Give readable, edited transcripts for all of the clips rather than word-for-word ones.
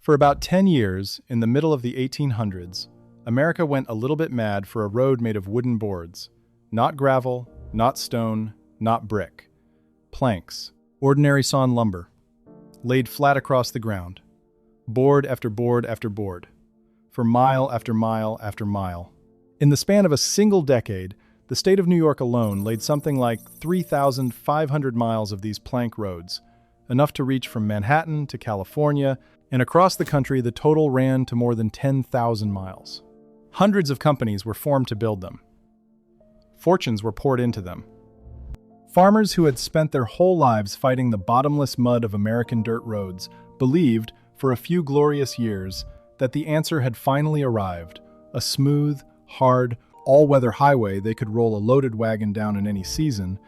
For about 10 years, in the middle of the 1800s, America went a little bit mad for a road made of wooden boards. Not gravel, not stone, not brick. Planks, ordinary sawn lumber, laid flat across the ground. Board after board after board, for mile after mile after mile. In the span of a single decade, the state of New York alone laid something like 3,500 miles of these plank roads, enough to reach from Manhattan to California, and across the country the total ran to more than 10,000 miles. Hundreds of companies were formed to build them. Fortunes were poured into them. Farmers who had spent their whole lives fighting the bottomless mud of American dirt roads believed, for a few glorious years, that the answer had finally arrived, a smooth, hard, all-weather highway they could roll a loaded wagon down in any season,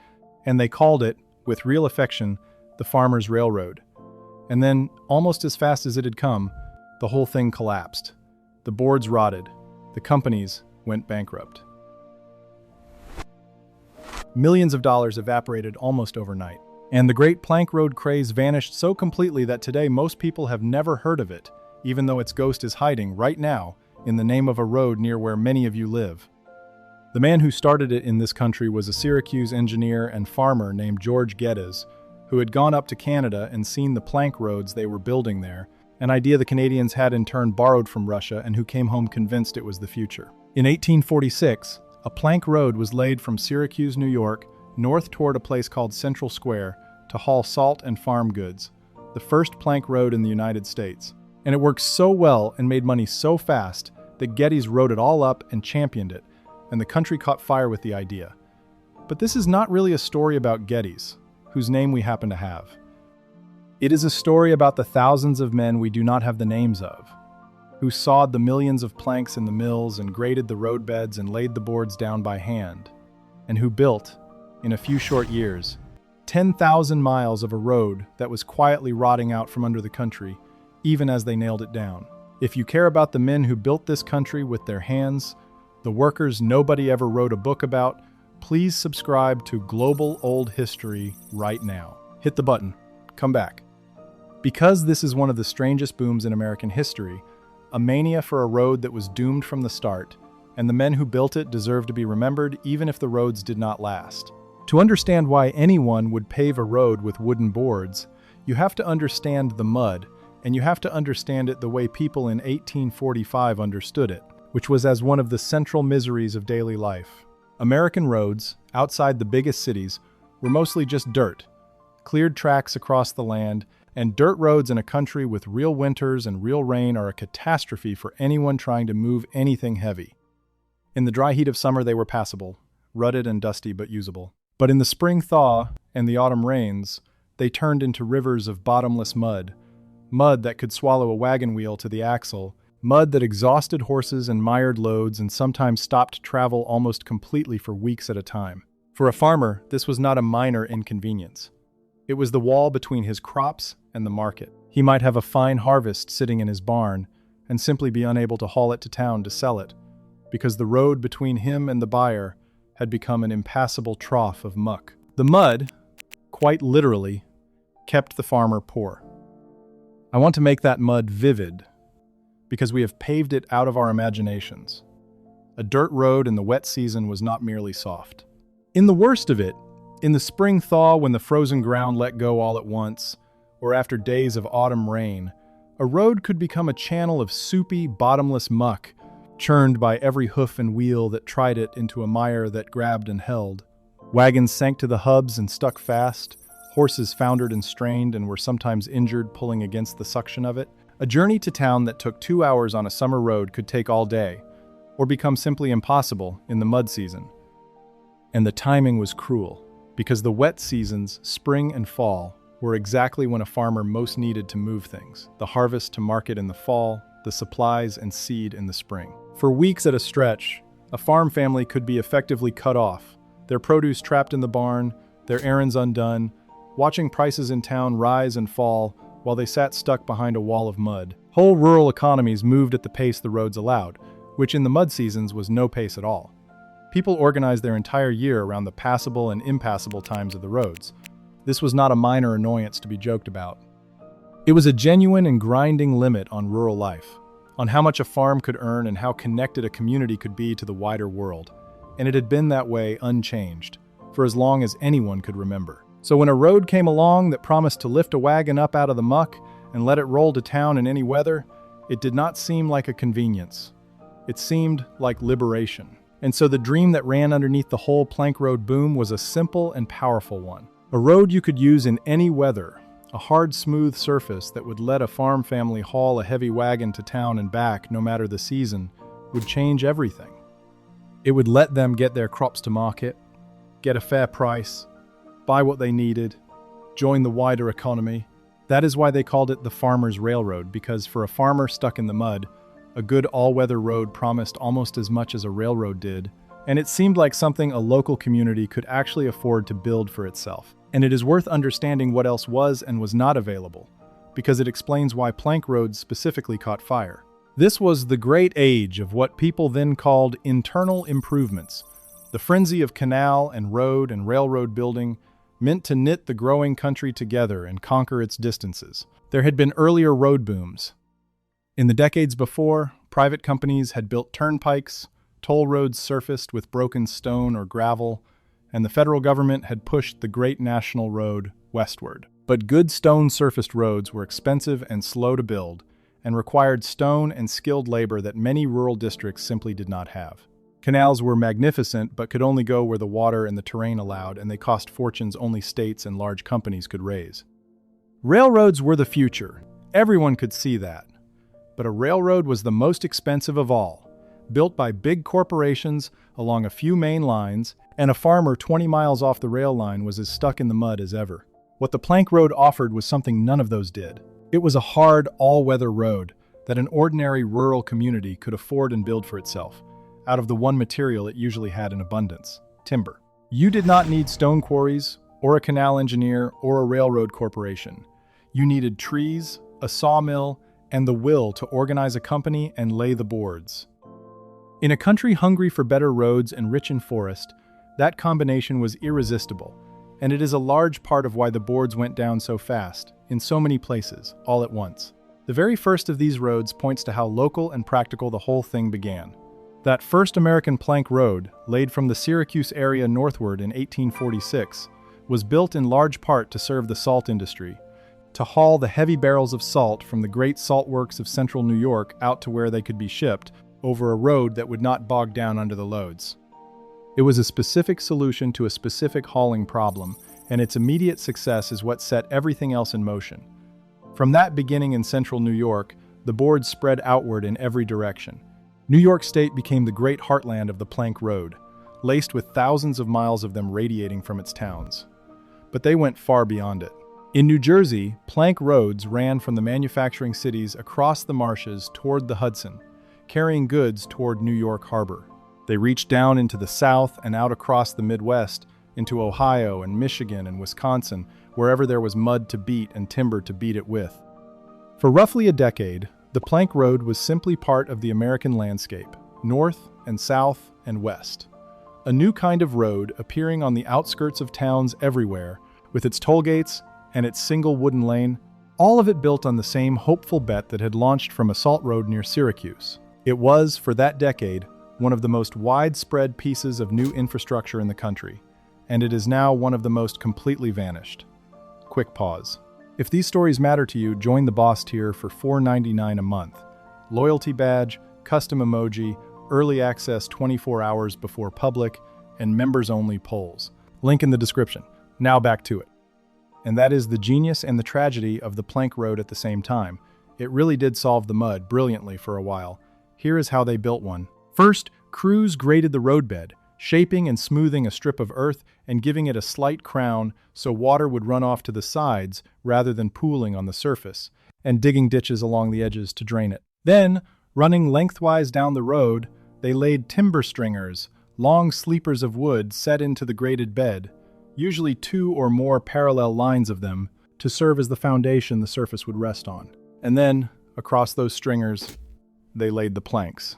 and they called it, with real affection, the Farmers' Railroad. And then, almost as fast as it had come, the whole thing collapsed. The boards rotted. The companies went bankrupt. Millions of dollars evaporated almost overnight. And the great plank road craze vanished so completely that today most people have never heard of it, even though its ghost is hiding right now in the name of a road near where many of you live. The man who started it in this country was a Syracuse engineer and farmer named George Geddes, who had gone up to Canada and seen the plank roads they were building there, an idea the Canadians had in turn borrowed from Russia and who came home convinced it was the future. In 1846, a plank road was laid from Syracuse, New York, north toward a place called Central Square to haul salt and farm goods, the first plank road in the United States. And it worked so well and made money so fast that Geddes wrote it all up and championed it, and the country caught fire with the idea. But this is not really a story about Geddes, whose name we happen to have. It is a story about the thousands of men we do not have the names of, who sawed the millions of planks in the mills and graded the roadbeds and laid the boards down by hand, and who built, in a few short years, 10,000 miles of a road that was quietly rotting out from under the country, even as they nailed it down. If you care about the men who built this country with their hands, the workers nobody ever wrote a book about, please subscribe to Global Old History right now. Hit the button. Come back. Because this is one of the strangest booms in American history, a mania for a road that was doomed from the start, and the men who built it deserve to be remembered even if the roads did not last. To understand why anyone would pave a road with wooden boards, you have to understand the mud, and you have to understand it the way people in 1845 understood it, which was as one of the central miseries of daily life. American roads, outside the biggest cities, were mostly just dirt, cleared tracks across the land, and dirt roads in a country with real winters and real rain are a catastrophe for anyone trying to move anything heavy. In the dry heat of summer they were passable, rutted and dusty but usable. But in the spring thaw and the autumn rains, they turned into rivers of bottomless mud, mud that could swallow a wagon wheel to the axle, mud that exhausted horses and mired loads and sometimes stopped travel almost completely for weeks at a time. For a farmer, this was not a minor inconvenience. It was the wall between his crops and the market. He might have a fine harvest sitting in his barn and simply be unable to haul it to town to sell it, because the road between him and the buyer had become an impassable trough of muck. The mud, quite literally, kept the farmer poor. I want to make that mud vivid, because we have paved it out of our imaginations. A dirt road in the wet season was not merely soft. In the worst of it, in the spring thaw when the frozen ground let go all at once, or after days of autumn rain, a road could become a channel of soupy, bottomless muck, churned by every hoof and wheel that tried it into a mire that grabbed and held. Wagons sank to the hubs and stuck fast, horses foundered and strained and were sometimes injured pulling against the suction of it. A journey to town that took 2 hours on a summer road could take all day, or become simply impossible in the mud season. And the timing was cruel, because the wet seasons, spring and fall, were exactly when a farmer most needed to move things, the harvest to market in the fall, the supplies and seed in the spring. For weeks at a stretch, a farm family could be effectively cut off, their produce trapped in the barn, their errands undone, watching prices in town rise and fall while they sat stuck behind a wall of mud. Whole rural economies moved at the pace the roads allowed, which in the mud seasons was no pace at all. People organized their entire year around the passable and impassable times of the roads. This was not a minor annoyance to be joked about. It was a genuine and grinding limit on rural life, on how much a farm could earn and how connected a community could be to the wider world. And it had been that way unchanged, for as long as anyone could remember. So when a road came along that promised to lift a wagon up out of the muck and let it roll to town in any weather, it did not seem like a convenience. It seemed like liberation. And so the dream that ran underneath the whole plank road boom was a simple and powerful one. A road you could use in any weather, a hard, smooth surface that would let a farm family haul a heavy wagon to town and back no matter the season, would change everything. It would let them get their crops to market, get a fair price, buy what they needed, join the wider economy. That is why they called it the farmer's railroad, because for a farmer stuck in the mud, a good all-weather road promised almost as much as a railroad did, and it seemed like something a local community could actually afford to build for itself. And it is worth understanding what else was and was not available, because it explains why plank roads specifically caught fire. This was the great age of what people then called internal improvements, the frenzy of canal and road and railroad building, meant to knit the growing country together and conquer its distances. There had been earlier road booms. In the decades before, private companies had built turnpikes, toll roads surfaced with broken stone or gravel, and the federal government had pushed the great national road westward. But good stone-surfaced roads were expensive and slow to build, and required stone and skilled labor that many rural districts simply did not have. Canals were magnificent, but could only go where the water and the terrain allowed, and they cost fortunes only states and large companies could raise. Railroads were the future. Everyone could see that. But a railroad was the most expensive of all, built by big corporations along a few main lines, and a farmer 20 miles off the rail line was as stuck in the mud as ever. What the plank road offered was something none of those did. It was a hard, all-weather road that an ordinary rural community could afford and build for itself, out of the one material it usually had in abundance: timber. You did not need stone quarries, or a canal engineer, or a railroad corporation. You needed trees, a sawmill, and the will to organize a company and lay the boards. In a country hungry for better roads and rich in forest, that combination was irresistible, and it is a large part of why the boards went down so fast, in so many places, all at once. The very first of these roads points to how local and practical the whole thing began. That first American plank road, laid from the Syracuse area northward in 1846, was built in large part to serve the salt industry, to haul the heavy barrels of salt from the great salt works of central New York out to where they could be shipped, over a road that would not bog down under the loads. It was a specific solution to a specific hauling problem, and its immediate success is what set everything else in motion. From that beginning in central New York, the boards spread outward in every direction. New York State became the great heartland of the plank road, laced with thousands of miles of them radiating from its towns. But they went far beyond it. In New Jersey, plank roads ran from the manufacturing cities across the marshes toward the Hudson, carrying goods toward New York Harbor. They reached down into the South and out across the Midwest, into Ohio and Michigan and Wisconsin, wherever there was mud to beat and timber to beat it with. For roughly a decade, the plank road was simply part of the American landscape, north and south and west. A new kind of road appearing on the outskirts of towns everywhere, with its toll gates and its single wooden lane, all of it built on the same hopeful bet that had launched from a salt road near Syracuse. It was, for that decade, one of the most widespread pieces of new infrastructure in the country, and it is now one of the most completely vanished. Quick pause. If these stories matter to you, join the Boss tier for $4.99 a month. Loyalty badge, custom emoji, early access 24 hours before public, and members-only polls. Link in the description. Now back to it. And that is the genius and the tragedy of the plank road at the same time. It really did solve the mud brilliantly for a while. Here is how they built one. First, crews graded the roadbed, shaping and smoothing a strip of earth and giving it a slight crown so water would run off to the sides rather than pooling on the surface, and digging ditches along the edges to drain it. Then, running lengthwise down the road, they laid timber stringers, long sleepers of wood set into the graded bed, usually 2 or more parallel lines of them, to serve as the foundation the surface would rest on. And then, across those stringers, they laid the planks.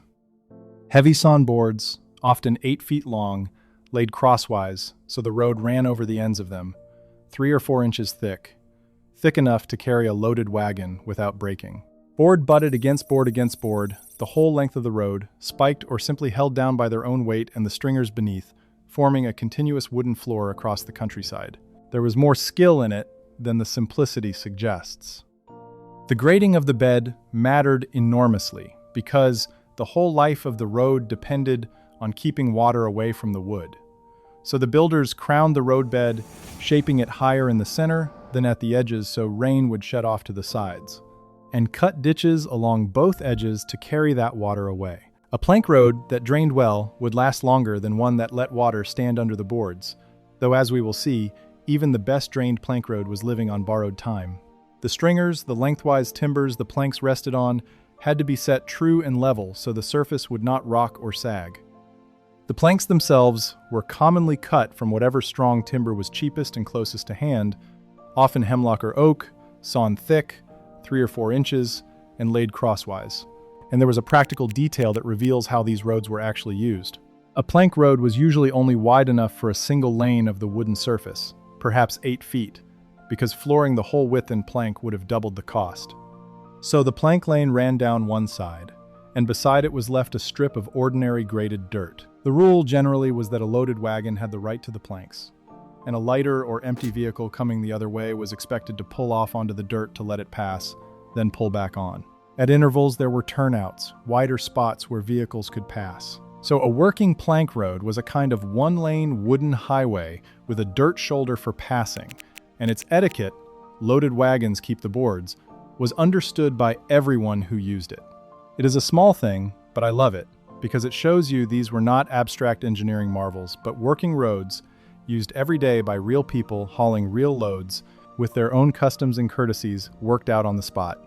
Heavy sawn boards, often 8 feet long, laid crosswise so the road ran over the ends of them, 3 or 4 inches thick, thick enough to carry a loaded wagon without breaking. Board butted against board, the whole length of the road, spiked or simply held down by their own weight and the stringers beneath, forming a continuous wooden floor across the countryside. There was more skill in it than the simplicity suggests. The grading of the bed mattered enormously because the whole life of the road depended on keeping water away from the wood. So the builders crowned the roadbed, shaping it higher in the center than at the edges so rain would shed off to the sides, and cut ditches along both edges to carry that water away. A plank road that drained well would last longer than one that let water stand under the boards, though as we will see, even the best drained plank road was living on borrowed time. The stringers, the lengthwise timbers the planks rested on, had to be set true and level so the surface would not rock or sag. The planks themselves were commonly cut from whatever strong timber was cheapest and closest to hand, often hemlock or oak, sawn thick, 3 or 4 inches, and laid crosswise. And there was a practical detail that reveals how these roads were actually used. A plank road was usually only wide enough for a single lane of the wooden surface, perhaps 8 feet, because flooring the whole width in plank would have doubled the cost. So the plank lane ran down one side, and beside it was left a strip of ordinary graded dirt. The rule generally was that a loaded wagon had the right to the planks, and a lighter or empty vehicle coming the other way was expected to pull off onto the dirt to let it pass, then pull back on. At intervals, there were turnouts, wider spots where vehicles could pass. So a working plank road was a kind of one-lane wooden highway with a dirt shoulder for passing, and its etiquette, loaded wagons keep the boards, was understood by everyone who used it. It is a small thing, but I love it, because it shows you these were not abstract engineering marvels, but working roads used every day by real people hauling real loads with their own customs and courtesies worked out on the spot.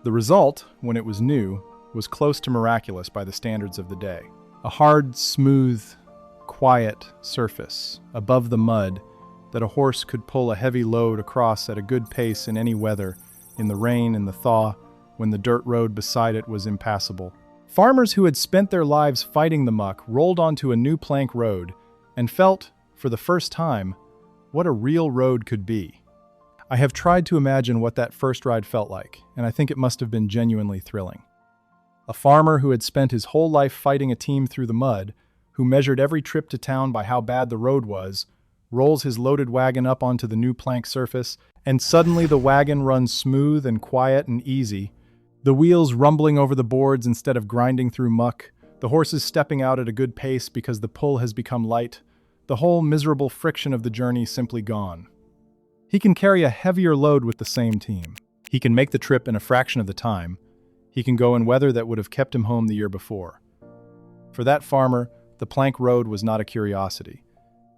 The result, when it was new, was close to miraculous by the standards of the day. A hard, smooth, quiet surface above the mud that a horse could pull a heavy load across at a good pace in any weather, in the rain and the thaw, when the dirt road beside it was impassable. Farmers who had spent their lives fighting the muck rolled onto a new plank road and felt, for the first time, what a real road could be. I have tried to imagine what that first ride felt like, and I think it must have been genuinely thrilling. A farmer who had spent his whole life fighting a team through the mud, who measured every trip to town by how bad the road was, rolls his loaded wagon up onto the new plank surface, and suddenly the wagon runs smooth and quiet and easy, the wheels rumbling over the boards instead of grinding through muck, the horses stepping out at a good pace because the pull has become light, the whole miserable friction of the journey simply gone. He can carry a heavier load with the same team. He can make the trip in a fraction of the time. He can go in weather that would have kept him home the year before. For that farmer, the plank road was not a curiosity.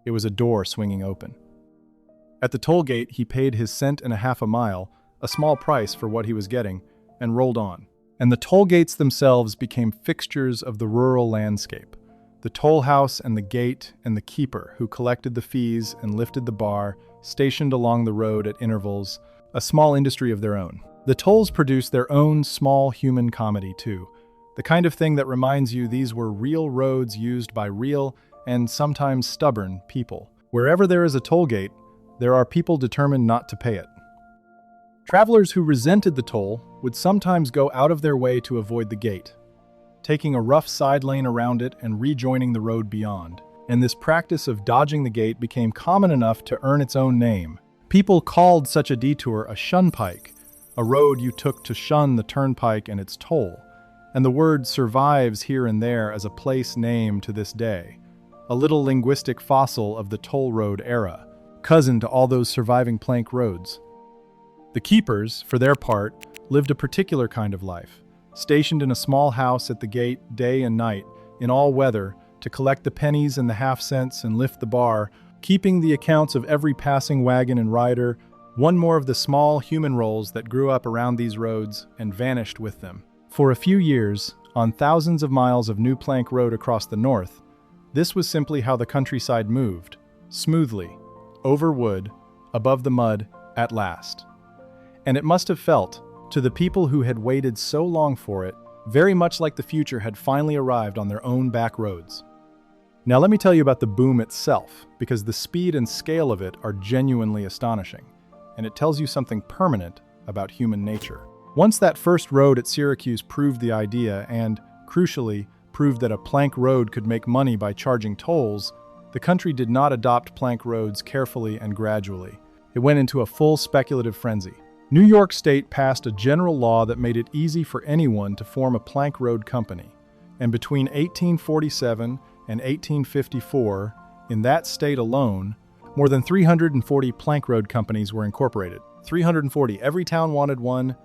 It was a door swinging open. At the toll gate, he paid his cent and a half a mile, a small price for what he was getting, and rolled on. And the toll gates themselves became fixtures of the rural landscape. The toll house and the gate and the keeper who collected the fees and lifted the bar, stationed along the road at intervals, a small industry of their own. The tolls produced their own small human comedy too, the kind of thing that reminds you these were real roads used by real and sometimes stubborn people. Wherever there is a toll gate, there are people determined not to pay it. Travelers who resented the toll would sometimes go out of their way to avoid the gate, taking a rough side lane around it and rejoining the road beyond. And this practice of dodging the gate became common enough to earn its own name. People called such a detour a shunpike, a road you took to shun the turnpike and its toll, and the word survives here and there as a place name to this day, a little linguistic fossil of the toll road era, cousin to all those surviving plank roads. The keepers, for their part, lived a particular kind of life, stationed in a small house at the gate day and night, in all weather, to collect the pennies and the half-cents and lift the bar, keeping the accounts of every passing wagon and rider, one more of the small human roles that grew up around these roads and vanished with them. For a few years, on thousands of miles of new plank road across the north, this was simply how the countryside moved, smoothly, over wood, above the mud, at last. And it must have felt, to the people who had waited so long for it, very much like the future had finally arrived on their own back roads. Now let me tell you about the boom itself, because the speed and scale of it are genuinely astonishing. and it tells you something permanent about human nature. Once that first road at Syracuse proved the idea and, crucially, proved that a plank road could make money by charging tolls, the country did not adopt plank roads carefully and gradually. It went into a full speculative frenzy. New York State passed a general law that made it easy for anyone to form a plank road company, and between 1847 and 1854, in that state alone, more than 340 plank road companies were incorporated. 340. Every town wanted one.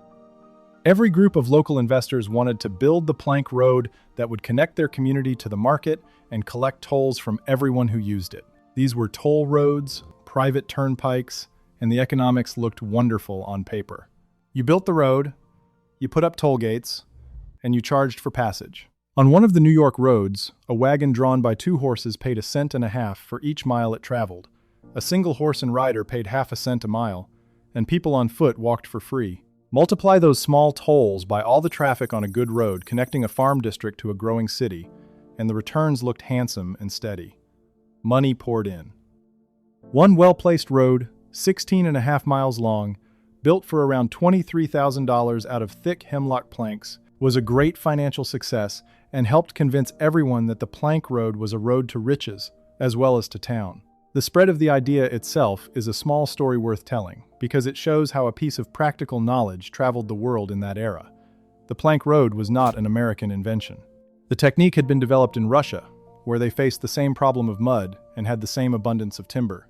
Every group of local investors wanted to build the plank road that would connect their community to the market and collect tolls from everyone who used it. These were toll roads, private turnpikes, and the economics looked wonderful on paper. You built the road, you put up toll gates, and you charged for passage. On one of the New York roads, a wagon drawn by 2 horses paid 1.50 cents for each mile it traveled. A single horse and rider paid half a cent a mile, and people on foot walked for free. Multiply those small tolls by all the traffic on a good road connecting a farm district to a growing city, and the returns looked handsome and steady. Money poured in. One well-placed road, 16.5 miles long, built for around $23,000 out of thick hemlock planks, was a great financial success and helped convince everyone that the plank road was a road to riches, as well as to town. The spread of the idea itself is a small story worth telling, because it shows how a piece of practical knowledge traveled the world in that era. The plank road was not an American invention. The technique had been developed in Russia, where they faced the same problem of mud and had the same abundance of timber.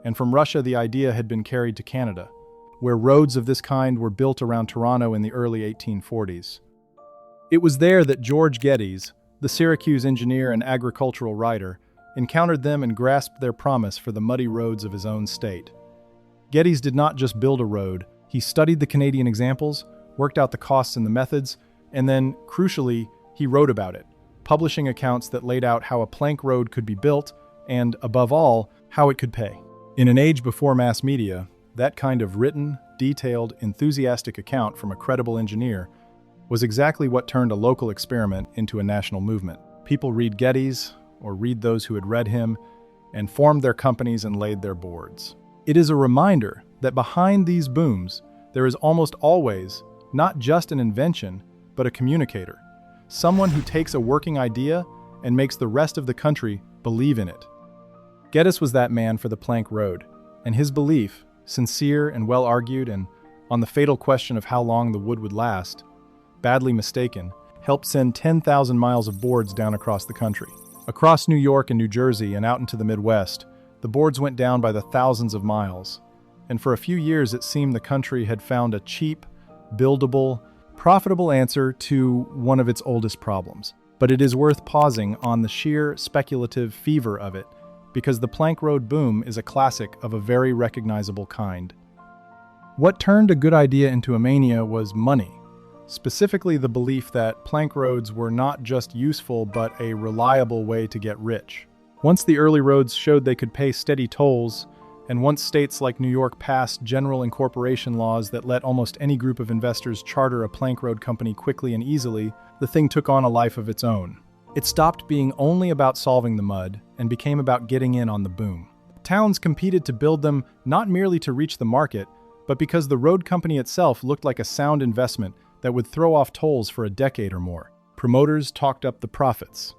And from Russia, the idea had been carried to Canada, where roads of this kind were built around Toronto in the early 1840s. It was there that George Geddes, the Syracuse engineer and agricultural writer, encountered them and grasped their promise for the muddy roads of his own state. Geddes did not just build a road, he studied the Canadian examples, worked out the costs and the methods, and then, crucially, he wrote about it, publishing accounts that laid out how a plank road could be built and, above all, how it could pay. In an age before mass media, that kind of written, detailed, enthusiastic account from a credible engineer was exactly what turned a local experiment into a national movement. People read Geddes, or read those who had read him, and formed their companies and laid their boards. It is a reminder that behind these booms, there is almost always not just an invention, but a communicator, someone who takes a working idea and makes the rest of the country believe in it. Geddes was that man for the plank road, and his belief, sincere and well-argued, and on the fatal question of how long the wood would last, badly mistaken, helped send 10,000 miles of boards down across the country. Across New York and New Jersey and out into the Midwest, the boards went down by the thousands of miles, and for a few years it seemed the country had found a cheap, buildable, profitable answer to one of its oldest problems. But it is worth pausing on the sheer speculative fever of it, because the plank road boom is a classic of a very recognizable kind. What turned a good idea into a mania was money. Specifically the belief that plank roads were not just useful but a reliable way to get rich. Once the early roads showed they could pay steady tolls, and once states like New York passed general incorporation laws that let almost any group of investors charter a plank road company quickly and easily, the thing took on a life of its own. It stopped being only about solving the mud and became about getting in on the boom. Towns competed to build them not merely to reach the market, but because the road company itself looked like a sound investment that would throw off tolls for a decade or more. Promoters talked up the profits.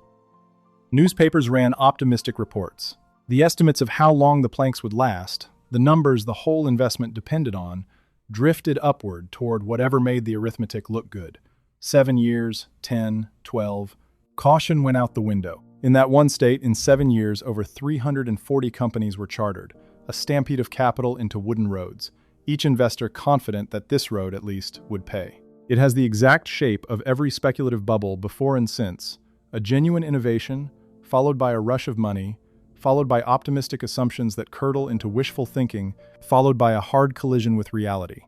Newspapers ran optimistic reports. The estimates of how long the planks would last, the numbers the whole investment depended on, drifted upward toward whatever made the arithmetic look good. 7 years, 10, 12. Caution went out the window. In that one state, in 7 years, over 340 companies were chartered, a stampede of capital into wooden roads, each investor confident that this road, at least, would pay. It has the exact shape of every speculative bubble before and since, a genuine innovation, followed by a rush of money, followed by optimistic assumptions that curdle into wishful thinking, followed by a hard collision with reality.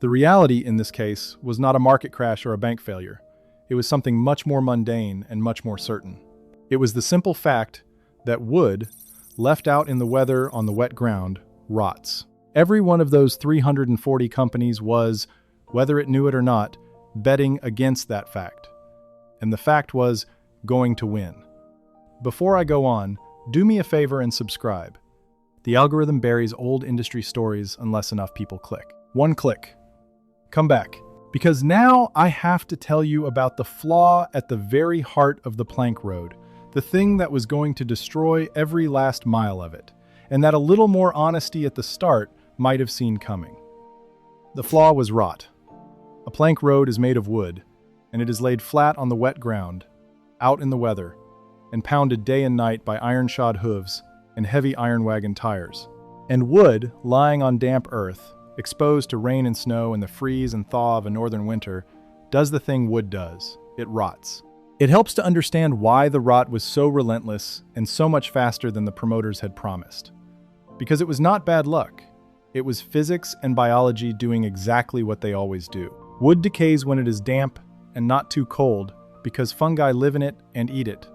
The reality, in this case, was not a market crash or a bank failure. It was something much more mundane and much more certain. It was the simple fact that wood, left out in the weather on the wet ground, rots. Every one of those 340 companies was, whether it knew it or not, betting against that fact. And the fact was going to win. Before I go on, do me a favor and subscribe. The algorithm buries old industry stories unless enough people click. One click. Come back. Because now I have to tell you about the flaw at the very heart of the plank road, the thing that was going to destroy every last mile of it, and that a little more honesty at the start might have seen coming. The flaw was rot. A plank road is made of wood, and it is laid flat on the wet ground, out in the weather, and pounded day and night by iron-shod hooves and heavy iron wagon tires. And wood, lying on damp earth, exposed to rain and snow and the freeze and thaw of a northern winter, does the thing wood does. It rots. It helps to understand why the rot was so relentless and so much faster than the promoters had promised. Because it was not bad luck. It was physics and biology doing exactly what they always do. Wood decays when it is damp and not too cold because fungi live in it and eat it.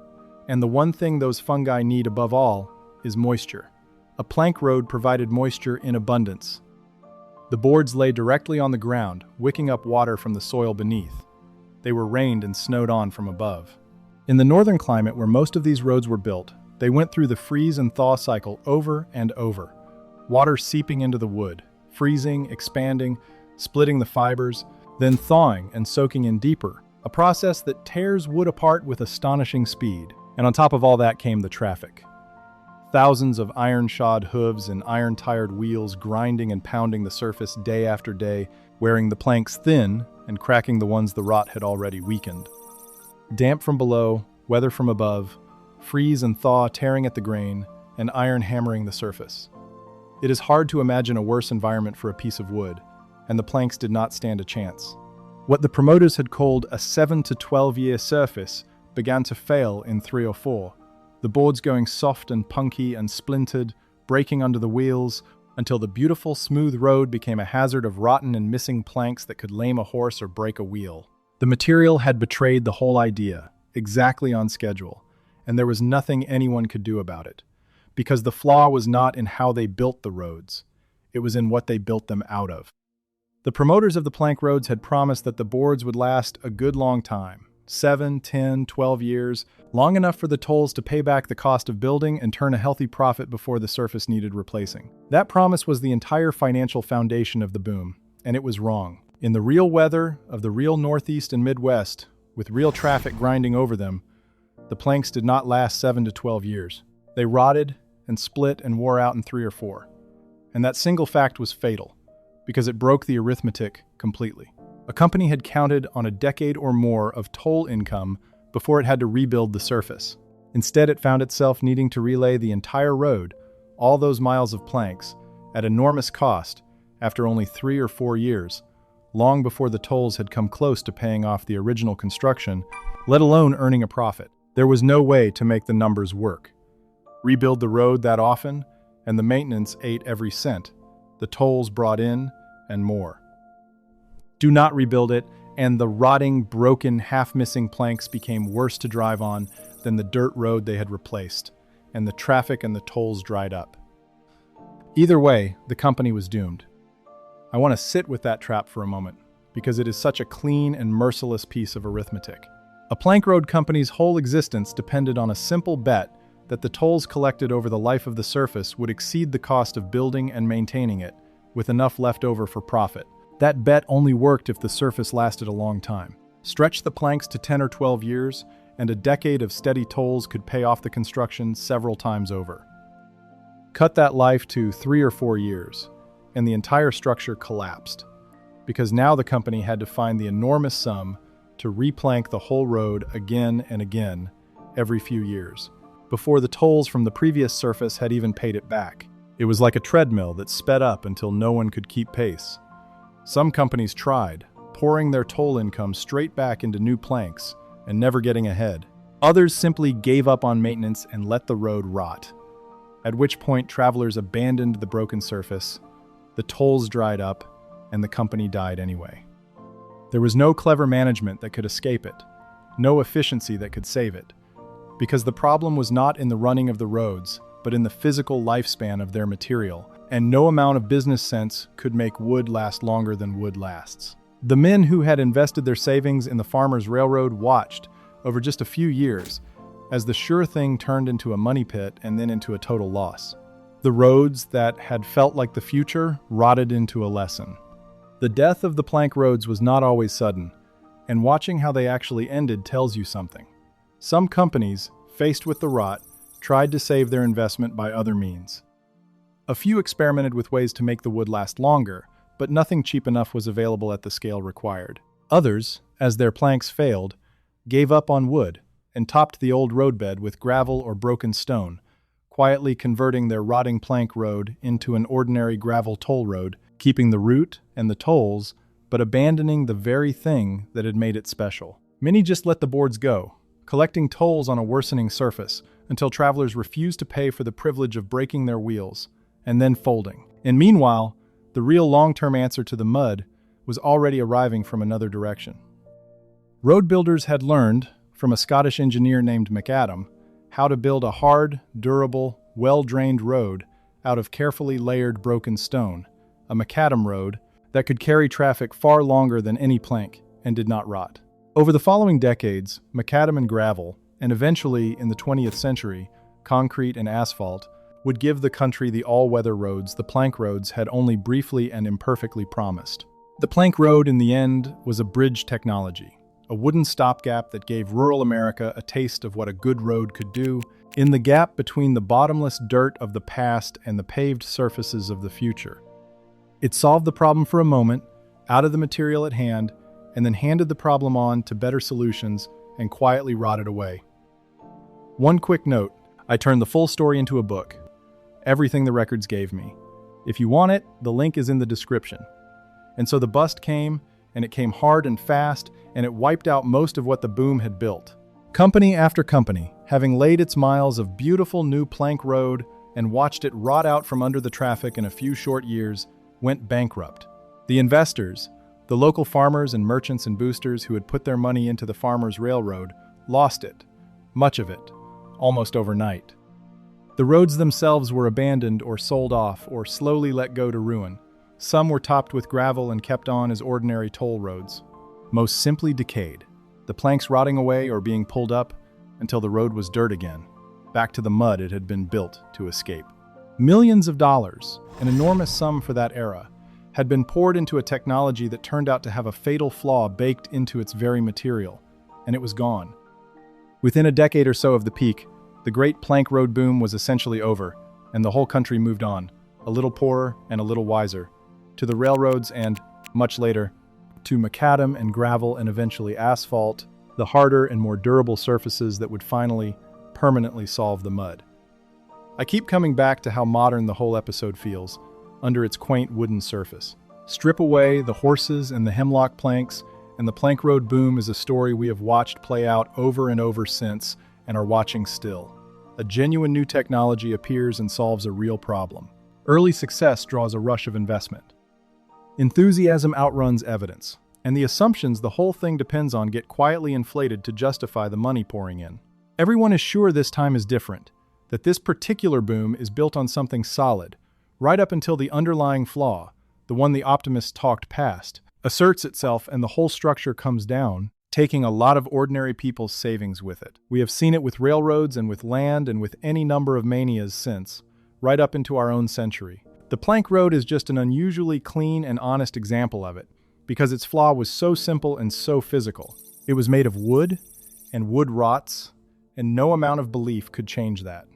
And the one thing those fungi need above all is moisture. A plank road provided moisture in abundance. The boards lay directly on the ground, wicking up water from the soil beneath. They were rained and snowed on from above. In the northern climate where most of these roads were built, they went through the freeze and thaw cycle over and over. Water seeping into the wood, freezing, expanding, splitting the fibers, then thawing and soaking in deeper, a process that tears wood apart with astonishing speed. And on top of all that came the traffic. Thousands of iron-shod hooves and iron-tired wheels grinding and pounding the surface day after day, wearing the planks thin and cracking the ones the rot had already weakened. Damp from below, weather from above, freeze and thaw tearing at the grain, and iron hammering the surface. It is hard to imagine a worse environment for a piece of wood, and the planks did not stand a chance. What the promoters had called a 7 to 12-year surface began to fail in 3 or 4. The boards going soft and punky and splintered, breaking under the wheels, until the beautiful, smooth road became a hazard of rotten and missing planks that could lame a horse or break a wheel. The material had betrayed the whole idea, exactly on schedule, and there was nothing anyone could do about it. Because the flaw was not in how they built the roads, it was in what they built them out of. The promoters of the plank roads had promised that the boards would last a good long time, 7, 10, 12 years, long enough for the tolls to pay back the cost of building and turn a healthy profit before the surface needed replacing. That promise was the entire financial foundation of the boom, and it was wrong. In the real weather of the real Northeast and Midwest, with real traffic grinding over them, the planks did not last 7 to 12 years. They rotted and split and wore out in 3 or 4. And that single fact was fatal, because it broke the arithmetic completely. A company had counted on a decade or more of toll income before it had to rebuild the surface. Instead, it found itself needing to relay the entire road, all those miles of planks, at enormous cost after only 3 or 4 years, long before the tolls had come close to paying off the original construction, let alone earning a profit. There was no way to make the numbers work. Rebuild the road that often, and the maintenance ate every cent. The tolls brought in, and more. Do not rebuild it, and the rotting, broken, half-missing planks became worse to drive on than the dirt road they had replaced, and the traffic and the tolls dried up. Either way, the company was doomed. I want to sit with that trap for a moment, because it is such a clean and merciless piece of arithmetic. A plank road company's whole existence depended on a simple bet that the tolls collected over the life of the surface would exceed the cost of building and maintaining it, with enough left over for profit. That bet only worked if the surface lasted a long time. Stretch the planks to 10 or 12 years, and a decade of steady tolls could pay off the construction several times over. Cut that life to 3 or 4 years, and the entire structure collapsed, because now the company had to find the enormous sum to replank the whole road again and again every few years, before the tolls from the previous surface had even paid it back. It was like a treadmill that sped up until no one could keep pace. Some companies tried, pouring their toll income straight back into new planks and never getting ahead. Others simply gave up on maintenance and let the road rot, at which point travelers abandoned the broken surface, the tolls dried up, and the company died anyway. There was no clever management that could escape it, no efficiency that could save it, because the problem was not in the running of the roads, but in the physical lifespan of their material, and no amount of business sense could make wood last longer than wood lasts. The men who had invested their savings in the farmers' railroad watched, over just a few years, as the sure thing turned into a money pit and then into a total loss. The roads that had felt like the future rotted into a lesson. The death of the plank roads was not always sudden, and watching how they actually ended tells you something. Some companies, faced with the rot, tried to save their investment by other means. A few experimented with ways to make the wood last longer, but nothing cheap enough was available at the scale required. Others, as their planks failed, gave up on wood and topped the old roadbed with gravel or broken stone, quietly converting their rotting plank road into an ordinary gravel toll road, keeping the route and the tolls, but abandoning the very thing that had made it special. Many just let the boards go, collecting tolls on a worsening surface until travelers refused to pay for the privilege of breaking their wheels and then folding. And meanwhile, the real long-term answer to the mud was already arriving from another direction. Road builders had learned, from a Scottish engineer named McAdam, how to build a hard, durable, well-drained road out of carefully layered broken stone, a macadam road that could carry traffic far longer than any plank and did not rot. Over the following decades, macadam and gravel, and eventually in the 20th century, concrete and asphalt, would give the country the all-weather roads the plank roads had only briefly and imperfectly promised. The plank road, in the end, was a bridge technology, a wooden stopgap that gave rural America a taste of what a good road could do in the gap between the bottomless dirt of the past and the paved surfaces of the future. It solved the problem for a moment, out of the material at hand, and then handed the problem on to better solutions and quietly rotted away. One quick note, I turned the full story into a book. Everything the records gave me. If you want it, the link is in the description. And so the bust came, and it came hard and fast, and it wiped out most of what the boom had built. Company after company, having laid its miles of beautiful new plank road and watched it rot out from under the traffic in a few short years, went bankrupt. The investors, the local farmers and merchants and boosters who had put their money into the farmers' railroad, lost it, much of it, almost overnight. The roads themselves were abandoned or sold off or slowly let go to ruin. Some were topped with gravel and kept on as ordinary toll roads. Most simply decayed, the planks rotting away or being pulled up until the road was dirt again, back to the mud it had been built to escape. Millions of dollars, an enormous sum for that era, had been poured into a technology that turned out to have a fatal flaw baked into its very material, and it was gone. Within a decade or so of the peak, the great plank road boom was essentially over, and the whole country moved on, a little poorer and a little wiser, to the railroads and, much later, to macadam and gravel and eventually asphalt, the harder and more durable surfaces that would finally, permanently solve the mud. I keep coming back to how modern the whole episode feels, under its quaint wooden surface. Strip away the horses and the hemlock planks, and the plank road boom is a story we have watched play out over and over since and are watching still. A genuine new technology appears and solves a real problem. Early success draws a rush of investment. Enthusiasm outruns evidence, and the assumptions the whole thing depends on get quietly inflated to justify the money pouring in. Everyone is sure this time is different, that this particular boom is built on something solid, right up until the underlying flaw, the one the optimists talked past, asserts itself and the whole structure comes down, taking a lot of ordinary people's savings with it. We have seen it with railroads and with land and with any number of manias since, right up into our own century. The plank road is just an unusually clean and honest example of it, because its flaw was so simple and so physical. It was made of wood, and wood rots, and no amount of belief could change that.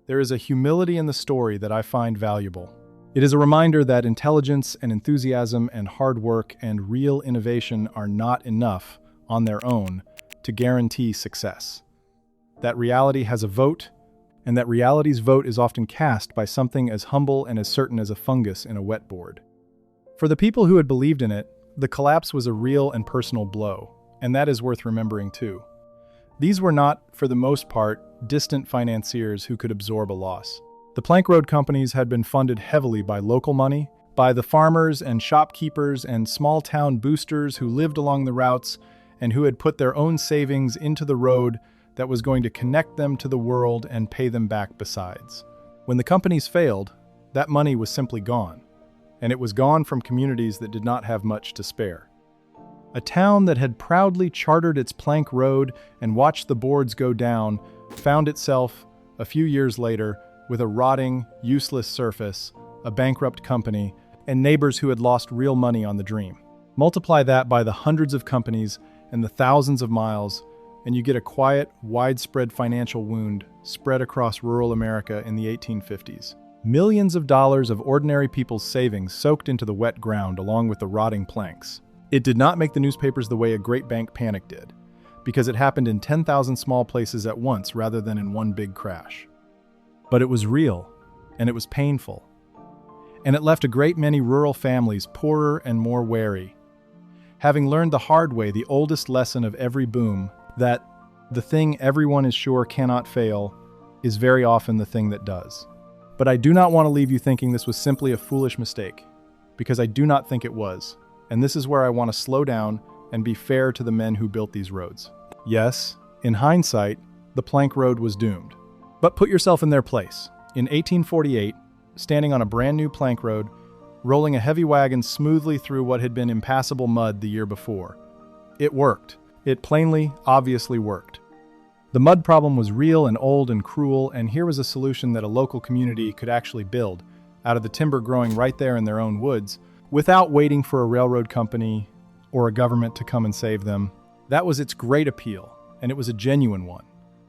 There is a humility in the story that I find valuable. It is a reminder that intelligence and enthusiasm and hard work and real innovation are not enough on their own to guarantee success. That reality has a vote, and that reality's vote is often cast by something as humble and as certain as a fungus in a wetboard. For the people who had believed in it, the collapse was a real and personal blow, and that is worth remembering too. These were not, for the most part, distant financiers who could absorb a loss. The plank road companies had been funded heavily by local money, by the farmers and shopkeepers and small-town boosters who lived along the routes and who had put their own savings into the road that was going to connect them to the world and pay them back besides. When the companies failed, that money was simply gone, and it was gone from communities that did not have much to spare. A town that had proudly chartered its plank road and watched the boards go down found itself, a few years later, with a rotting, useless surface, a bankrupt company, and neighbors who had lost real money on the dream. Multiply that by the hundreds of companies and the thousands of miles, and you get a quiet, widespread financial wound spread across rural America in the 1850s. Millions of dollars of ordinary people's savings soaked into the wet ground along with the rotting planks. It did not make the newspapers the way a great bank panic did, because it happened in 10,000 small places at once rather than in one big crash. But it was real, and it was painful, and it left a great many rural families poorer and more wary, having learned the hard way the oldest lesson of every boom, that the thing everyone is sure cannot fail is very often the thing that does. But I do not want to leave you thinking this was simply a foolish mistake, because I do not think it was, and this is where I want to slow down and be fair to the men who built these roads. Yes, in hindsight, the plank road was doomed. But put yourself in their place. In 1848, standing on a brand new plank road, rolling a heavy wagon smoothly through what had been impassable mud the year before. It worked. It plainly, obviously worked. The mud problem was real and old and cruel, and here was a solution that a local community could actually build out of the timber growing right there in their own woods, without waiting for a railroad company or a government to come and save them. That was its great appeal, and it was a genuine one.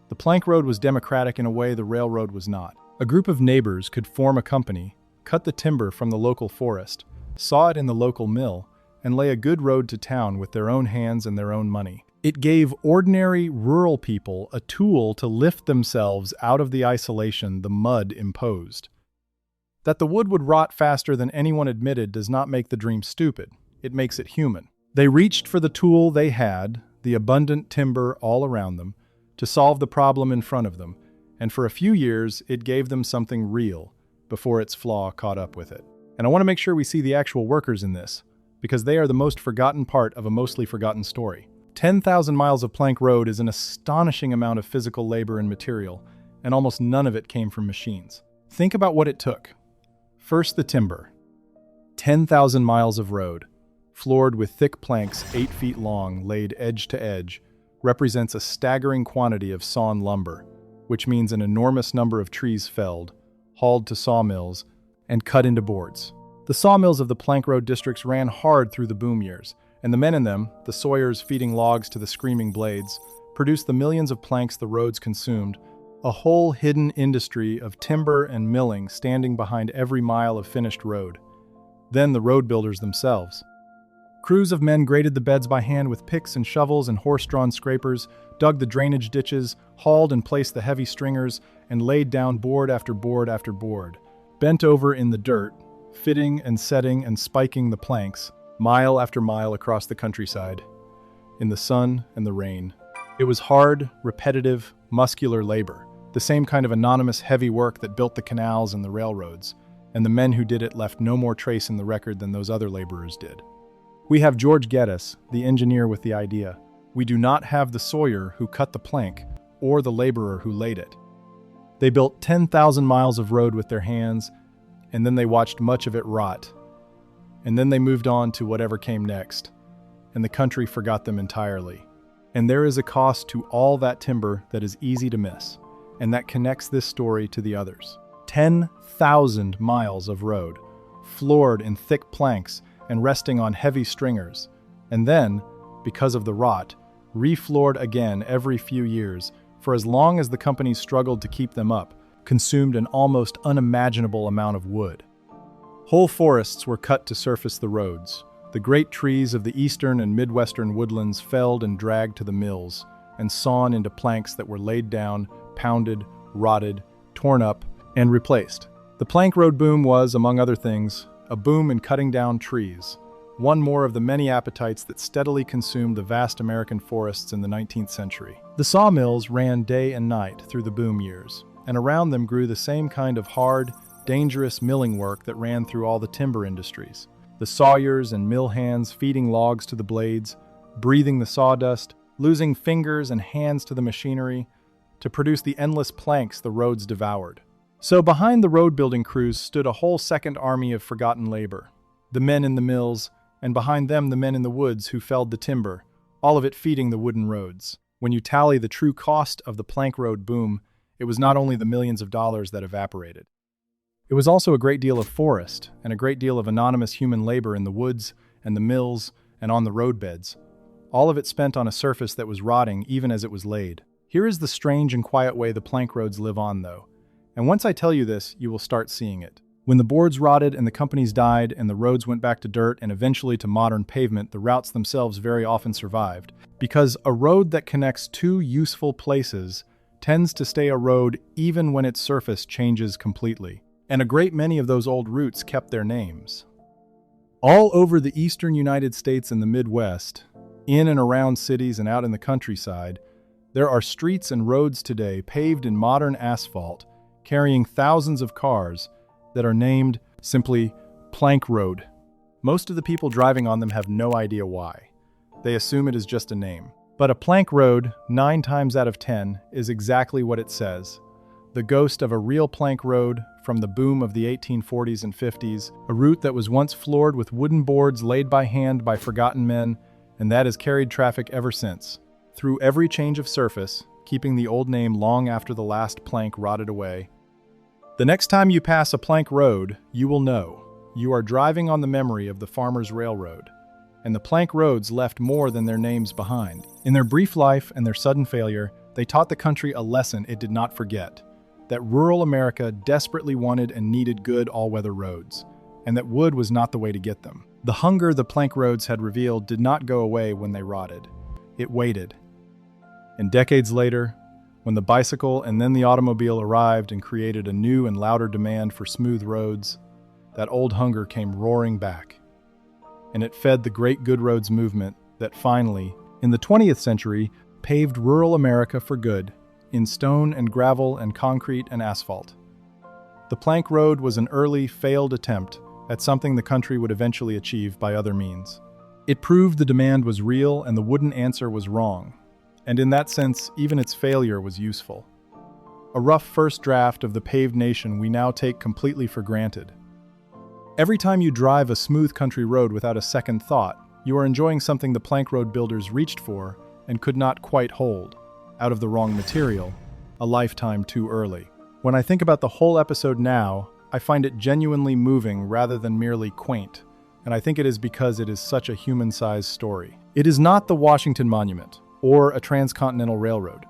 The plank road was democratic in a way the railroad was not. A group of neighbors could form a company, cut the timber from the local forest, saw it in the local mill, and lay a good road to town with their own hands and their own money. It gave ordinary rural people a tool to lift themselves out of the isolation the mud imposed. That the wood would rot faster than anyone admitted does not make the dream stupid. It makes it human. They reached for the tool they had, the abundant timber all around them, to solve the problem in front of them, and for a few years it gave them something real before its flaw caught up with it. And I want to make sure we see the actual workers in this, because they are the most forgotten part of a mostly forgotten story. 10,000 miles of plank road is an astonishing amount of physical labor and material, and almost none of it came from machines. Think about what it took. First, the timber. 10,000 miles of road, floored with thick planks 8 feet long, laid edge to edge, represents a staggering quantity of sawn lumber, which means an enormous number of trees felled, hauled to sawmills, and cut into boards. The sawmills of the plank road districts ran hard through the boom years, and the men in them, the sawyers feeding logs to the screaming blades, produced the millions of planks the roads consumed, a whole hidden industry of timber and milling standing behind every mile of finished road. Then the road builders themselves. Crews of men graded the beds by hand with picks and shovels and horse-drawn scrapers, dug the drainage ditches, hauled and placed the heavy stringers, and laid down board after board after board, bent over in the dirt, fitting and setting and spiking the planks, mile after mile across the countryside, in the sun and the rain. It was hard, repetitive, muscular labor, the same kind of anonymous heavy work that built the canals and the railroads, and the men who did it left no more trace in the record than those other laborers did. We have George Geddes, the engineer with the idea. We do not have the sawyer who cut the plank, or the laborer who laid it. They built 10,000 miles of road with their hands, and then they watched much of it rot. And then they moved on to whatever came next, and the country forgot them entirely. And there is a cost to all that timber that is easy to miss, and that connects this story to the others. 10,000 miles of road, floored in thick planks and resting on heavy stringers, and then, because of the rot, refloored again every few years, for as long as the companies struggled to keep them up, consumed an almost unimaginable amount of wood. Whole forests were cut to surface the roads. The great trees of the eastern and midwestern woodlands felled and dragged to the mills, and sawn into planks that were laid down, pounded, rotted, torn up, and replaced. The plank road boom was, among other things, a boom in cutting down trees, one more of the many appetites that steadily consumed the vast American forests in the 19th century. The sawmills ran day and night through the boom years, and around them grew the same kind of hard, dangerous milling work that ran through all the timber industries. The sawyers and mill hands feeding logs to the blades, breathing the sawdust, losing fingers and hands to the machinery, to produce the endless planks the roads devoured. So behind the road-building crews stood a whole second army of forgotten labor, the men in the mills, and behind them the men in the woods who felled the timber, all of it feeding the wooden roads. When you tally the true cost of the plank road boom, It was not only the millions of dollars that evaporated. It was also a great deal of forest and a great deal of anonymous human labor in the woods and the mills and on the roadbeds, all of it spent on a surface that was rotting even as it was laid. Here is the strange and quiet way the plank roads live on, though. And once I tell you this, you will start seeing it. When the boards rotted and the companies died and the roads went back to dirt and eventually to modern pavement, the routes themselves very often survived. Because a road that connects two useful places tends to stay a road even when its surface changes completely. And a great many of those old routes kept their names. All over the eastern United States and the Midwest, in and around cities and out in the countryside, there are streets and roads today paved in modern asphalt, carrying thousands of cars that are named simply Plank Road. Most of the people driving on them have no idea why. They assume it is just a name. But a plank road, 9 times out of 10, is exactly what it says. The ghost of a real plank road from the boom of the 1840s and 50s, a route that was once floored with wooden boards laid by hand by forgotten men, and that has carried traffic ever since, through every change of surface, keeping the old name long after the last plank rotted away. The next time you pass a plank road, you will know you are driving on the memory of the farmer's railroad. And the plank roads left more than their names behind. In their brief life and their sudden failure, they taught the country a lesson it did not forget, that rural America desperately wanted and needed good all-weather roads, and that wood was not the way to get them. The hunger the plank roads had revealed did not go away when they rotted. It waited. And decades later, when the bicycle and then the automobile arrived and created a new and louder demand for smooth roads, that old hunger came roaring back. And it fed the great good roads movement that finally, in the 20th century, paved rural America for good, in stone and gravel and concrete and asphalt. The plank road was an early, failed attempt at something the country would eventually achieve by other means. It proved the demand was real and the wooden answer was wrong, and in that sense, even its failure was useful. A rough first draft of the paved nation we now take completely for granted. Every time you drive a smooth country road without a second thought, you are enjoying something the plank road builders reached for and could not quite hold, out of the wrong material, a lifetime too early. When I think about the whole episode now, I find it genuinely moving rather than merely quaint, and I think it is because it is such a human-sized story. It is not the Washington Monument or a transcontinental railroad.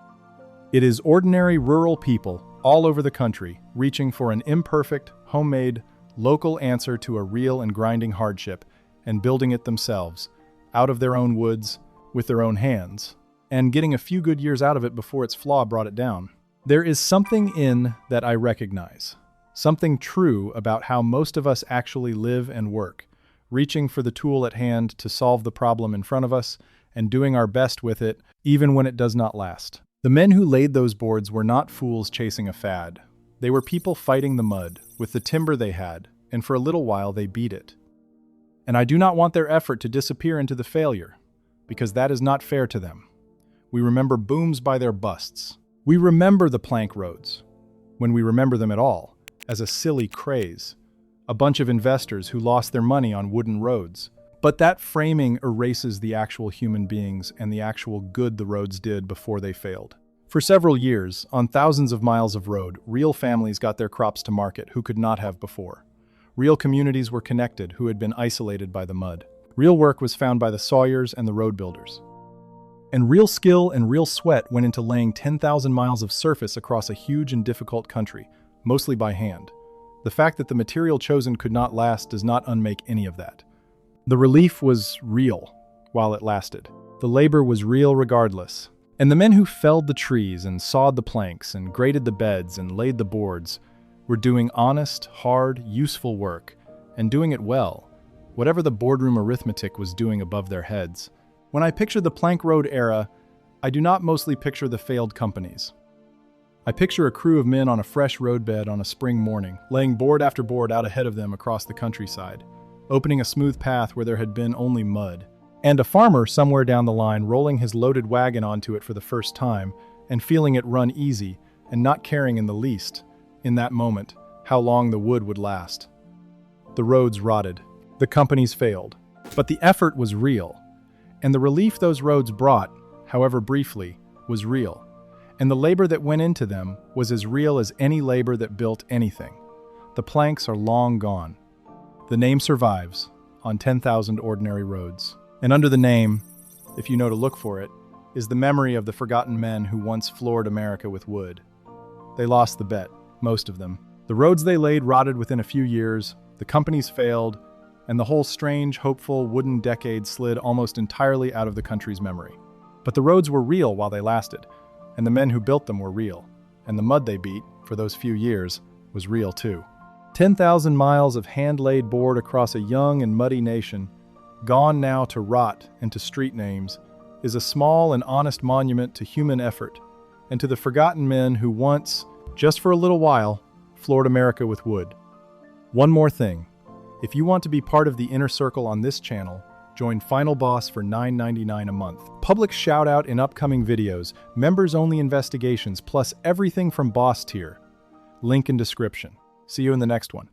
It is ordinary rural people all over the country reaching for an imperfect, homemade, local answer to a real and grinding hardship and building it themselves, out of their own woods, with their own hands, and getting a few good years out of it before its flaw brought it down. There is something in that I recognize, something true about how most of us actually live and work, reaching for the tool at hand to solve the problem in front of us and doing our best with it, even when it does not last. The men who laid those boards were not fools chasing a fad. They were people fighting the mud with the timber they had, and for a little while they beat it. And I do not want their effort to disappear into the failure, because that is not fair to them. We remember booms by their busts. We remember the plank roads, when we remember them at all, as a silly craze, a bunch of investors who lost their money on wooden roads. But that framing erases the actual human beings and the actual good the roads did before they failed. For several years, on thousands of miles of road, real families got their crops to market who could not have before. Real communities were connected who had been isolated by the mud. Real work was found by the sawyers and the road builders. And real skill and real sweat went into laying 10,000 miles of surface across a huge and difficult country, mostly by hand. The fact that the material chosen could not last does not unmake any of that. The relief was real while it lasted. The labor was real regardless. And the men who felled the trees and sawed the planks and graded the beds and laid the boards were doing honest, hard, useful work, and doing it well, whatever the boardroom arithmetic was doing above their heads. When I picture the plank road era, I do not mostly picture the failed companies. I picture a crew of men on a fresh roadbed on a spring morning, laying board after board out ahead of them across the countryside, opening a smooth path where there had been only mud. And a farmer somewhere down the line rolling his loaded wagon onto it for the first time and feeling it run easy and not caring in the least, in that moment, how long the wood would last. The roads rotted. The companies failed. But the effort was real. And the relief those roads brought, however briefly, was real. And the labor that went into them was as real as any labor that built anything. The planks are long gone. The name survives on 10,000 ordinary roads. And under the name, if you know to look for it, is the memory of the forgotten men who once floored America with wood. They lost the bet, most of them. The roads they laid rotted within a few years, the companies failed, and the whole strange, hopeful, wooden decade slid almost entirely out of the country's memory. But the roads were real while they lasted, and the men who built them were real, and the mud they beat, for those few years, was real too. 10,000 miles of hand-laid board across a young and muddy nation, gone now to rot and to street names, is a small and honest monument to human effort, and to the forgotten men who once, just for a little while, floored America with wood. One more thing. If you want to be part of the inner circle on this channel, join Final Boss for $9.99 a month. Public shout-out in upcoming videos, members-only investigations, plus everything from Boss tier. Link in description. See you in the next one.